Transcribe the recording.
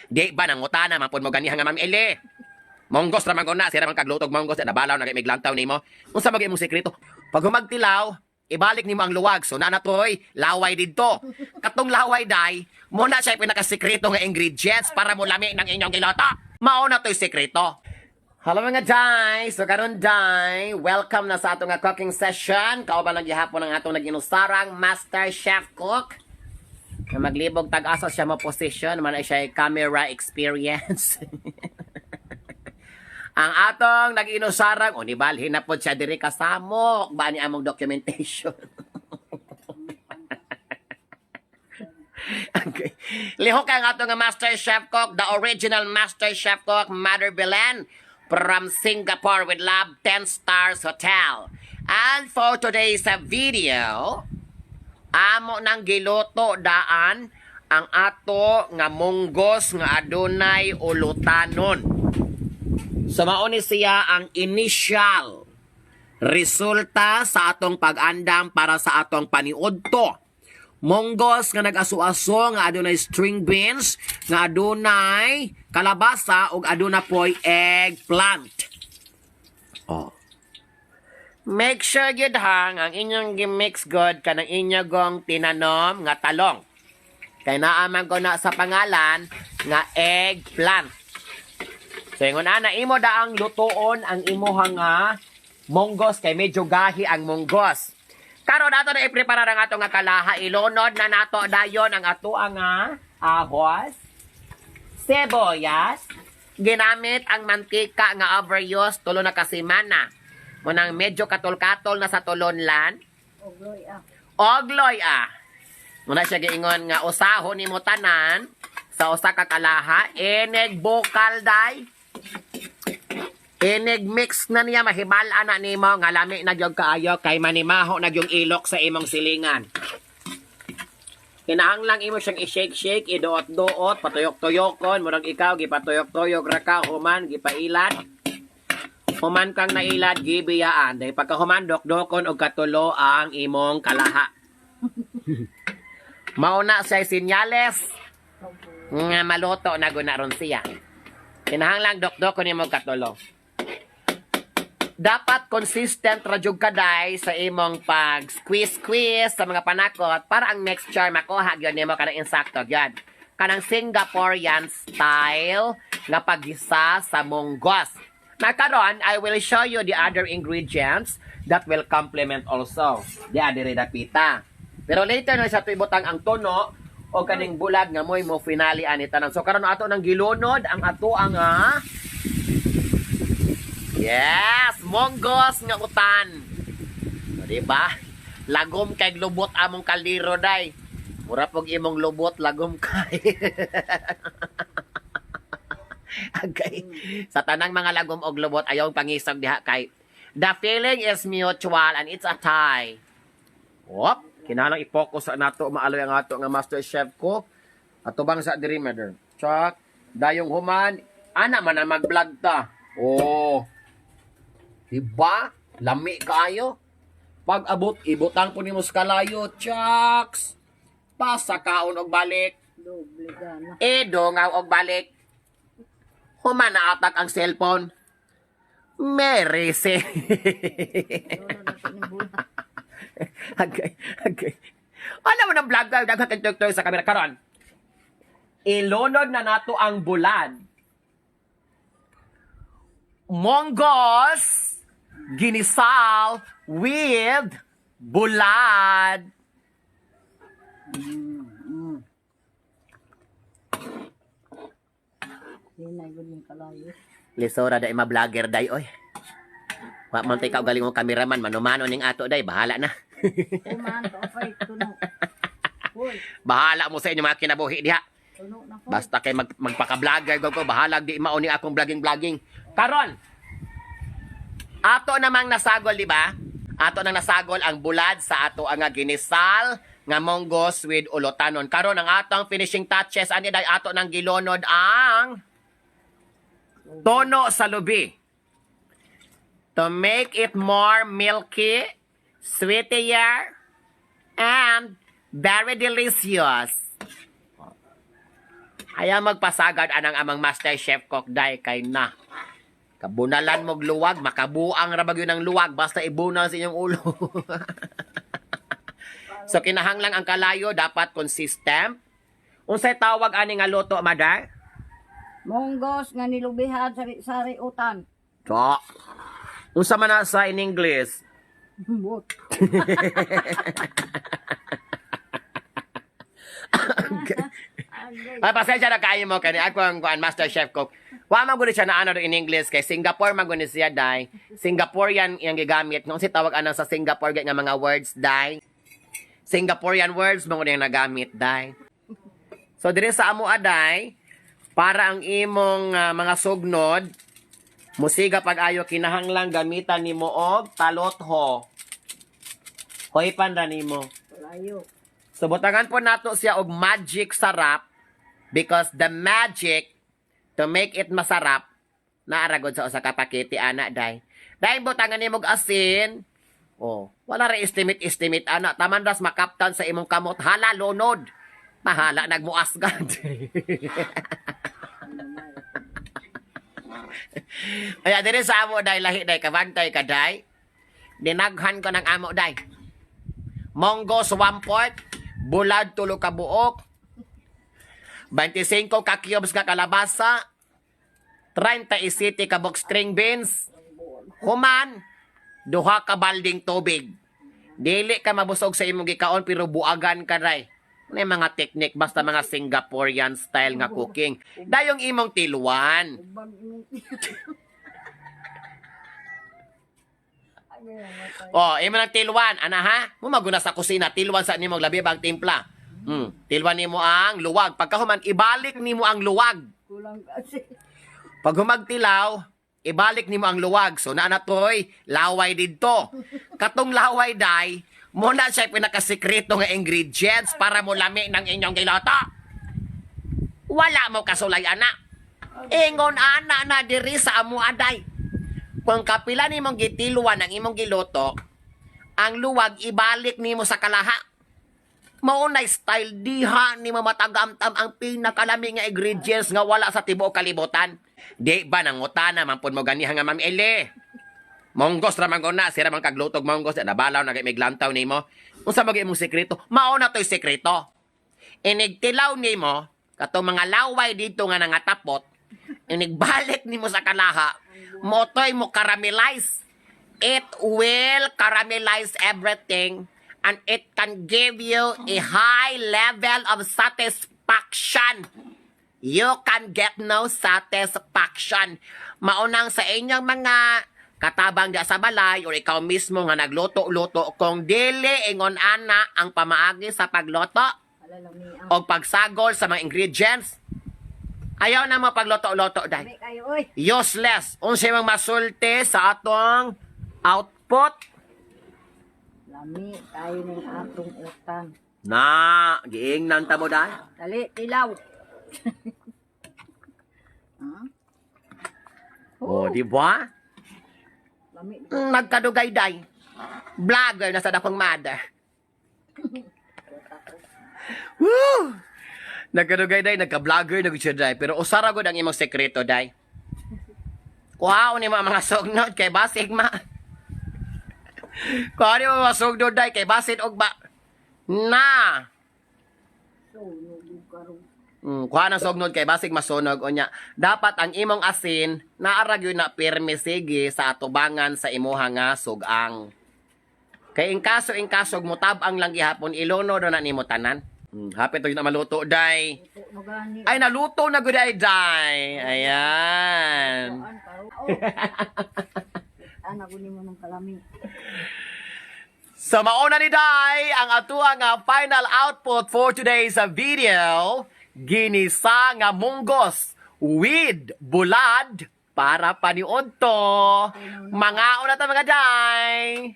Di ba nangutana man pud mo ganihan nga Ma'am Eli? Monggos ra man guna, sira man kaglutog monggos, nabalaw na kay miglantaw nimo. Unsa magay imong sekreto? Pag humagtilaw, ibalik nimo ang luwag. So na toy, laway didto. Katong laway day, mo na siya pinakasekreto nga ingredients para mo lami ng inyong gilata. Mao na toy sekreto. Hello mga day! So karon day, welcome na sa atong cooking session. Kauban lang gihapon ang atong naginusarang Master Chef Cook. Na maglibog tag-asa siya mo position, man ay siya camera experience. Ang atong naginusarang, o nibalhin na po siya diri kasamok, ba ni among documentation. Okay. Lihok ang atong Master Chef Cook, the original Master Chef Cook, Mother Belen, from Singapore with Love 10 Stars Hotel. And for today's video, amo nang giluto daan ang ato nga munggos nga adunay ulutanon. So mauni siya ang initial resulta sa atong pag-andam para sa atong paniudto. Monggos nga nag-aso-aso nga adunay string beans, nga adunay kalabasa ug aduna poy eggplant. Oh. Make sure gid hang ang inyong gi-mix good kanang inyong tinanom nga talong. Kay naa man ko na sa pangalan nga eggplant. So ingon ana imo daang lutoon ang imuhang monggos kay medyo gahi ang monggos. Karon ato na i-prepare ang ato nga kalaha. Ilunod na nato dayon ang ato nga ahos, sibuyas, ginamit ang mantika nga overuse tulo na kasimana. Munang medyo katol-katol na sa tulonlan. Ogloy ah. Muna siya giingon nga usahon nimo tanan sa usa ka kalaha, eneg bukal day. Inig mix na niya, mahibala na nimo nga lami na gyud kaayo kay manimaho na yung ilok sa imong silingan. Kinahanglang imo siyang i-shake-shake, iduot-duot, patuyok-tuyokon, murag ikaw gipatuyok-tuyok ra ka human gipailad. Human kang nailad gibiyaan, dahil pagka human dok-dokon og katulo ang imong kalaha. Mauna siya sinyales nga maluto na gunaron siya. Kinahanglang dok-dokon imong katulo. Dapat consistent radyog kaday sa imong pag-squeeze sa mga panakot para ang mixture makuha gyud nimo kanang insakto gyud. Kanang Singaporean style nga paggisa sa munggos. Na karon I will show you the other ingredients that will complement also the adiri dapita. Pero later na sa ibutang ang tono o kaning bulag nga moy mo finale ani tanan. So karon ato nang gilunod ang ato ang yes, monggos nga utan. O, diba? Lagom kay lubot among kaldero day. Mura pog imong lubot lagom kay. Okay. Sa tanang mga lagom og lubot ayaw pangisog diha kay the feeling is mutual and it's a tie. Wop, kinahanglan i-focus sa nato maaloy ang ato nga Master Chef Cook. Ato bang sa diri mother. Chak, dayong human ana man na mag-vlog ta. Oh. Diba? Lami kayo. Pag abot, ibutang po ni mo sa kalayo. Chucks! Pasakaon og balik. Edongaw og balik. Humana atak ang cellphone. Merese. Okay. Ano mo ng vlog ka? Nagkakagtugtog sa kamera. Karon. Ilunod na nato ang bulad. Monggos ginisal with bulad. Lisora day ma-vlogger day oy. Wa man tay ka galing mo cameraman manumano ning ato day bahala na. Bahala mo sa inyo mga kinabuhi diha. Basta kay magpaka-vlogger ko bahala di mao ni akong vlogging. Karon ato namang nasagol, di ba? Ato nang nasagol ang bulad sa ato ang ginisal nga monggos with ulutanon. Karon ang atong finishing touches ani day ato nang gilunod ang tono sa lubi. To make it more milky, sweetier, and very delicious. Haya magpasagad anang amang Master Chef Cook day kay na. Kabunalan mog luwag, makabuang ra bagyo ng luwag basta ibunal sa inyong ulo. So kinahanglang ang kalayo dapat consistent. Unsay tawag ani nga luto, Maday? Monggos nga nilubihan sa riutan. So, unsa man na sa in English? Bot. Ay, pasensya na kayo mo kani ako ang Master Chef Cook. Wa man gud siya na ano in English kay Singapore man gud siya dai. Singaporean yang gigamit. Kung si tawag anang sa Singapore nga mga words dai. Singaporean words mo yung nagamit dai. So dire sa amo aday para ang imong mga sugnod musiga pag-ayo kinahanglang gamitan nimo og talotho. Hoy pan ra nimo. Layo. So butangan po nato siya og magic sarap because the magic to make it masarap naaragod sa usa ka pakete ana day. Dahil butangan nimo og asin. Oh, wala ra estimate ana tamandas makaptan sa imong kamot hala lunod. Mahala nagmuasgad. Ay dire sa amo day lahi day kabantay kaday. Dinaghan ko ng amo day. Monggos 1 quart, bulad 3 ka buok, 25 ka cubes nga kalabasa, 37 ka box string beans, human, 2 ka balding tubig. Dili ka mabusog sa imong gikaon pero buagan ka ray. May mga technique basta mga Singaporean style nga cooking. Dayong imong tiluan. Oh, imo ng tiluan, ana ha? Mo maguna sa kusina, tiluan sa nimo labi bang timpla. Tiluan nimo ang luwag. Pagka human ibalik nimo ang luwag. Kulang kasi. Pag humagtilaw, ibalik nimo ang luwag. So na toy, laway didto. Katong laway day, mo na siya pinakasikreto nga ingredients para mo lami ng inyong gilata. Wala mo kasulay ana. Ingon ana na diri sa amo aday. Kung kapila nimong gitiluan ang imong giloto, ang luwag ibalik nimo sa kalaha. Maunay style diha ni matagamtam ang pinakalami nga ingredients nga wala sa tibuok kalibutan. Di ba nangutana man pud mo ganiha nga Ma'am Eli? Monggos ra man na, sira man kaglutog monggos, nabalaw na kay miglantaw nimo. Unsa magay imong sekreto? Mao na toy sekreto. Inigtilaw nimo katong mga laway dito nga nangatapot, inigbalik nimo sa kalaha, motoy mo caramelize. It will caramelize everything and it can give you a high level of satisfaction. You can get no satisfaction. Maunang sa inyong mga katabang da sa balay or ikaw mismo nga nagluto-luto kung dili ingon ana ang pamaagi sa pagluto o pagsagol sa mga ingredients, ayaw na mo pagluto-luto dahil Kayo oy. useless. Unsay mang masulti sa atong output Lami tayo ng atong utang. na giingnan ta mo dahil. Dali, tilaw. O, di ba? Lami. Nagkadugay day. Vlogger na sa dakong mother. Woo! Nagkadugay day, nagka-vlogger na siya day. Pero usara gud ang imong sekreto day. Wow, ni mga sugnod kay basig ma. Kuha ni mga sugnod day kay basid og ba. Na! So, nugaro. Kuha ng sugnod kay basig masunog o nya. Dapat ang imong asin naarag yun na pirmi sige sa atubangan sa imuha nga sugang. Kay in kaso mutabang lang gihapon ilono do na nimo tanan. Hapit to na maluto day. Magani. Ay naluto na gud ay day. Ayan. Ana ko nimo ng kalami. So mauna ni day ang atuwa nga final output for today's video. Ginisa nga munggos with bulad para paniod to. Mga una ta mga day.